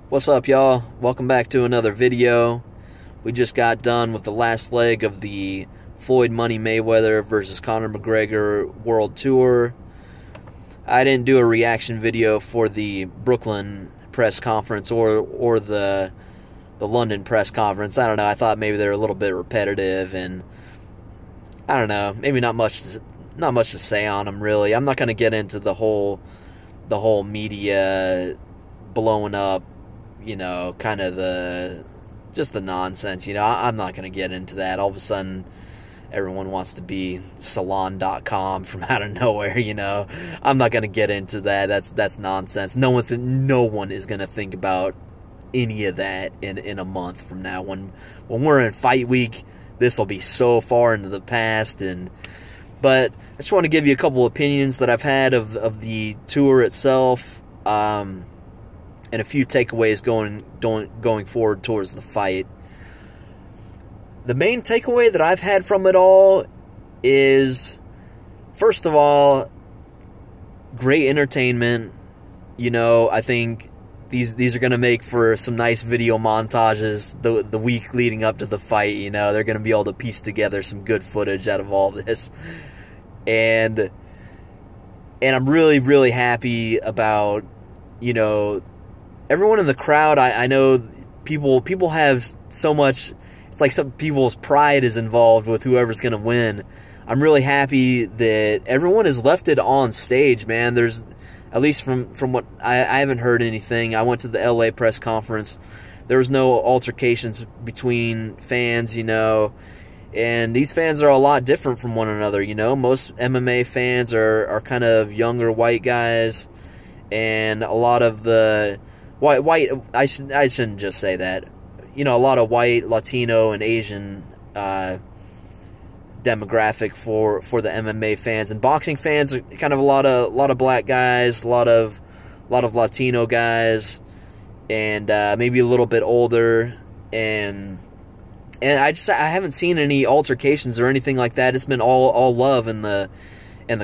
What's up, y'all? Welcome back to another video. We just got done with the last leg of the Floyd Mayweather versus Conor McGregor World Tour. I didn't do a reaction video for the Brooklyn press conference or the London press conference. I don't know. I thought maybe they're a little bit repetitive, and I don't know. Maybe not much to say on them, really. I'm not going to get into the whole media blowing up, kind of just the nonsense. I'm not going to get into that. All of a sudden, everyone wants to be salon.com from out of nowhere, I'm not going to get into that. That's nonsense. No one is going to think about any of that in a month from now. When we're in fight week, this will be so far into the past. But I just want to give you a couple opinions that I've had of the tour itself, and a few takeaways going forward towards the fight. The main takeaway that I've had from it all is, first of all, great entertainment. I think these are going to make for some nice video montages the week leading up to the fight. They're going to be able to piece together some good footage out of all this. And I'm really, really happy about, everyone in the crowd. I know people have so much, it's like some people's pride is involved with whoever's going to win. I'm really happy that everyone has left it on stage, man. There's, at least from what, I haven't heard anything. I went to the LA press conference. There was no altercations between fans, and these fans are a lot different from one another, Most MMA fans are kind of younger white guys, and a lot of the white I shouldn't just say that. A lot of white, Latino, and Asian demographic for the MMA fans, and boxing fans are kind of a lot of black guys, a lot of Latino guys, and maybe a little bit older, and I haven't seen any altercations or anything like that. It's been all love in the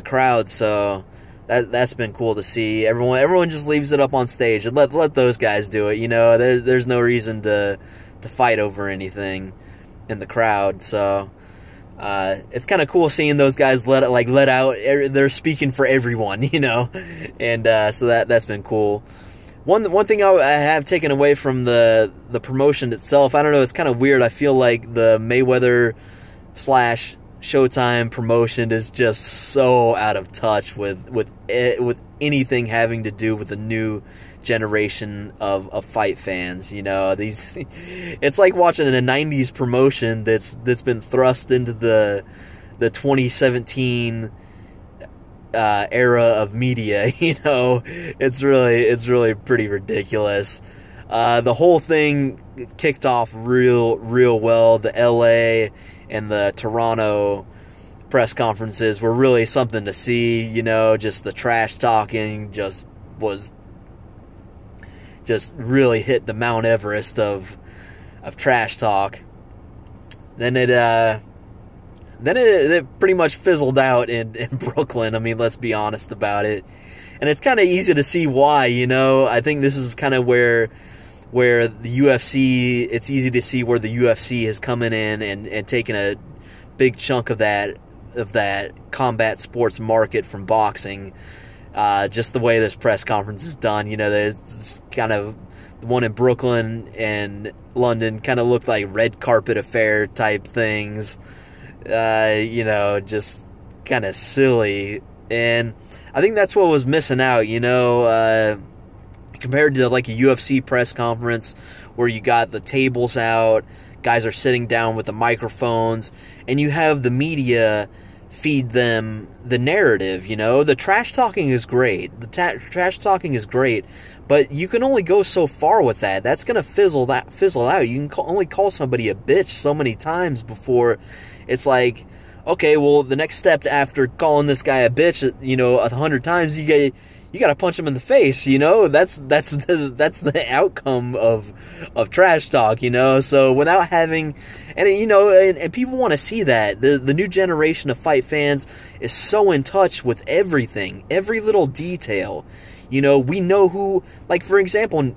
crowd, so that's been cool to see. Everyone just leaves it up on stage and let those guys do it. There's no reason to fight over anything in the crowd. So it's kind of cool seeing those guys let out. They're speaking for everyone, and so that's been cool. One thing I have taken away from the promotion itself, I don't know, it's kind of weird. I feel like the Mayweather / Showtime promotion is just so out of touch with anything having to do with the new generation of fight fans. It's like watching a '90s promotion that's been thrust into the 2017 era of media. It's really pretty ridiculous. The whole thing kicked off real well. The LA and the Toronto press conferences were really something to see. Just the trash talking just really hit the Mount Everest of trash talk. Then it pretty much fizzled out in Brooklyn. I mean, let's be honest about it. And it's kind of easy to see why, I think this is kind of where the UFC, it's easy to see where the UFC has come in and taken a big chunk of that combat sports market from boxing. Just the way this press conference is done, there's kind of the one in Brooklyn and London kind of looked like red carpet affair type things. Just kind of silly. And I think that's what was missing out, compared to like a UFC press conference where you got the tables out, guys are sitting down with the microphones, and you have the media feed them the narrative. The trash talking is great. Trash talking is great, but you can only go so far with that. That's going to fizzle out. You can only call somebody a bitch so many times before it's like, okay, well, the next step after calling this guy a bitch, 100 times, you got to punch him in the face. That's the outcome of trash talk. So without having, and people want to see that the new generation of fight fans is so in touch with everything, every little detail. We know who, like, for example,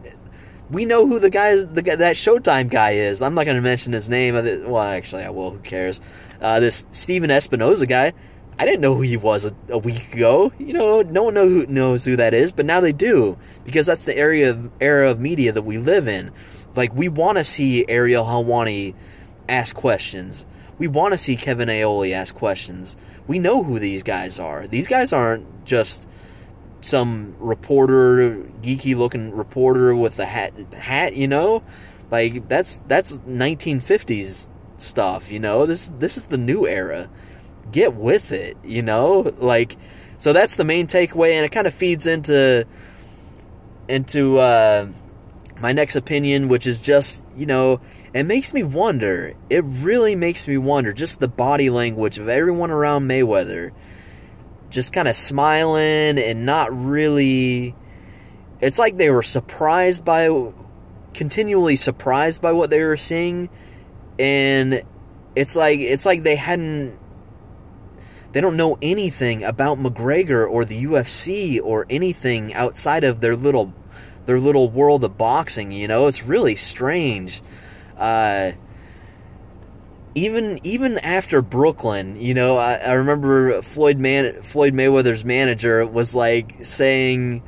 We know who the guy that Showtime guy is. I'm not going to mention his name. Well, actually, I will. Who cares? This Steven Espinoza guy, I didn't know who he was a week ago. You know, no one knows who that is, but now they do, because that's the era of media that we live in. Like, we want to see Ariel Helwani ask questions. We want to see Kevin Aioli ask questions. We know who these guys are. These guys aren't just some reporter, geeky-looking reporter with a hat, you know? Like, that's 1950s stuff, you know? This is the new era. Get with it, you know? Like, so that's the main takeaway, and it kind of feeds into my next opinion, which is just, you know, it makes me wonder. It really makes me wonder, just the body language of everyone around Mayweather. Just kind of smiling and not really... It's like they were continually surprised by what they were seeing. And it's like they don't know anything about McGregor or the UFC or anything outside of their little world of boxing, you know? It's really strange. Even after Brooklyn, you know, I remember Floyd Mayweather's manager was like saying,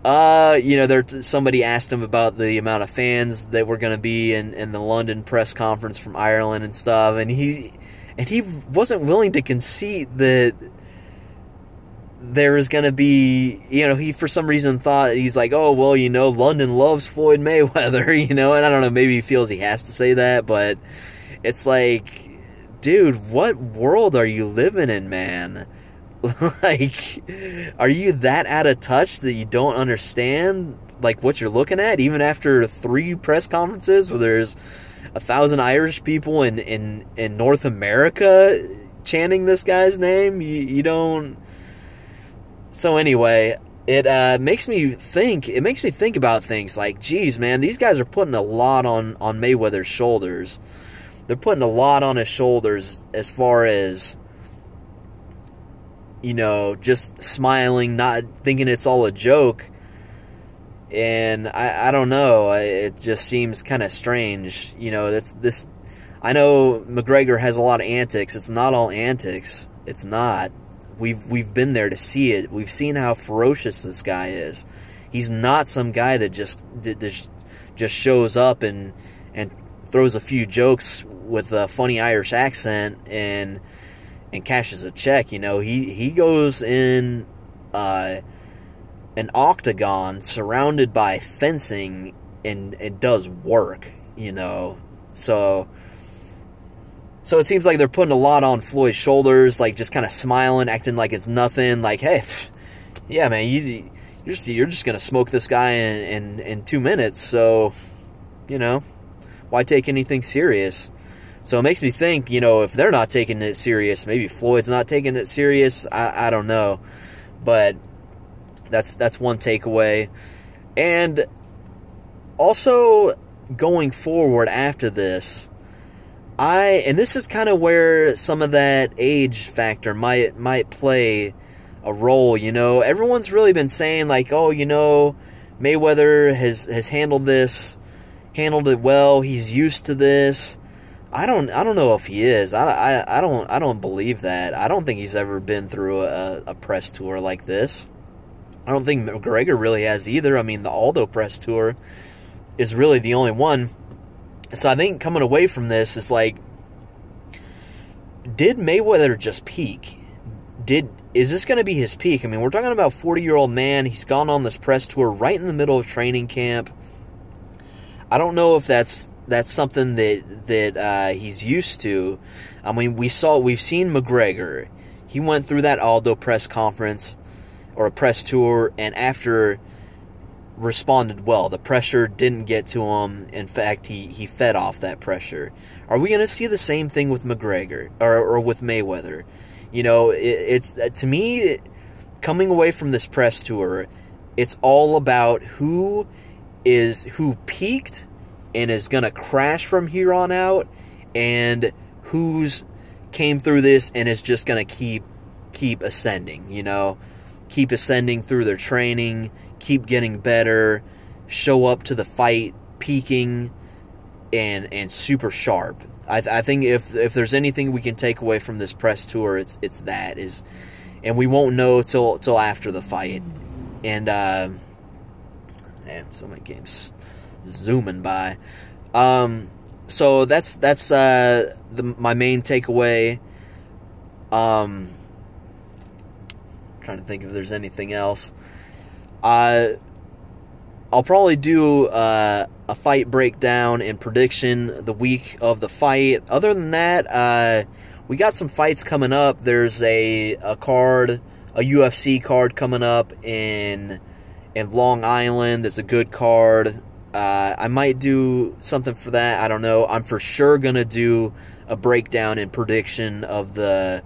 you know, somebody asked him about the amount of fans that were going to be in the London press conference from Ireland and stuff, and he wasn't willing to concede that there was going to be, you know, he for some reason thought, he's like, oh, well, you know, London loves Floyd Mayweather, you know, and I don't know, maybe he feels he has to say that, but it's like, dude, what world are you living in, man? Like, are you that out of touch that you don't understand, like, what you're looking at, even after 3 press conferences where there's 1,000 Irish people in North America chanting this guy's name? You don't... So anyway, it makes me think about things like, geez, man, these guys are putting a lot on Mayweather's shoulders. They're putting a lot on his shoulders as far as, you know, just smiling, not thinking it's all a joke. And I don't know, it just seems kind of strange. You know, I know McGregor has a lot of antics. It's not all antics. It's not. We've been there to see it. We've seen how ferocious this guy is. He's not some guy that just shows up and throws a few jokes with a funny Irish accent and cashes a check. You know, he goes in an octagon surrounded by fencing and does work, you know. So it seems like they're putting a lot on Floyd's shoulders, like just kind of smiling, acting like it's nothing. Like, hey, yeah, man, you're just gonna smoke this guy in 2 minutes. So, you know, why take anything serious? So it makes me think, you know, if they're not taking it serious, maybe Floyd's not taking it serious. I don't know, but that's one takeaway. And also going forward after this, and this is kind of where some of that age factor might play a role, you know. Everyone's really been saying, like, oh, you know, Mayweather has handled it well. He's used to this. I don't know if he is. I don't believe that. I don't think he's ever been through a press tour like this. I don't think McGregor really has either. I mean, the Aldo press tour is really the only one. So I think coming away from this is like, did Mayweather just peak? Is this going to be his peak? I mean, we're talking about a 40-year-old man. He's gone on this press tour right in the middle of training camp. I don't know if that's something that he's used to. I mean, we've seen McGregor. He went through that Aldo press conference or a press tour, and after responded well. The pressure didn't get to him. In fact, he fed off that pressure. Are we going to see the same thing with McGregor or with Mayweather? You know, it's to me, coming away from this press tour, it's all about who peaked and is going to crash from here on out, and who's came through this and is just going to keep ascending, you know, keep ascending through their training, keep getting better, show up to the fight peaking and super sharp. I think if there's anything we can take away from this press tour, it's that is, and we won't know till after the fight. And damn, so many games zooming by. So that's my main takeaway. Trying to think if there's anything else. I'll probably do a fight breakdown and prediction the week of the fight. Other than that, we got some fights coming up. There's a UFC card coming up in Long Island. That's a good card. I might do something for that. I don't know. I'm for sure gonna do a breakdown and prediction of the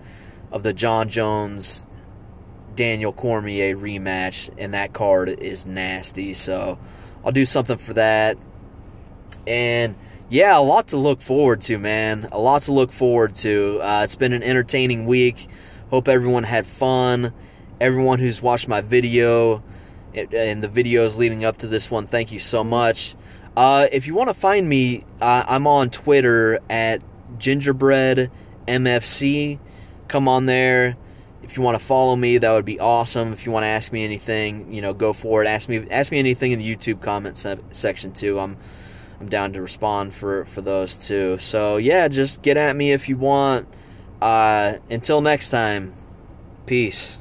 John Jones Daniel Cormier rematch, and that card is nasty, so I'll do something for that. And yeah, a lot to look forward to, man. A lot to look forward to. It's been an entertaining week. Hope everyone had fun. Everyone who's watched my video and the videos leading up to this one, thank you so much. If you want to find me, I'm on Twitter at gingerbreadmfc. Come on there. If you want to follow me, that would be awesome. If you want to ask me anything, go for it. Ask me anything in the YouTube comment section too. I'm down to respond for those too. So yeah, just get at me if you want. Until next time, peace.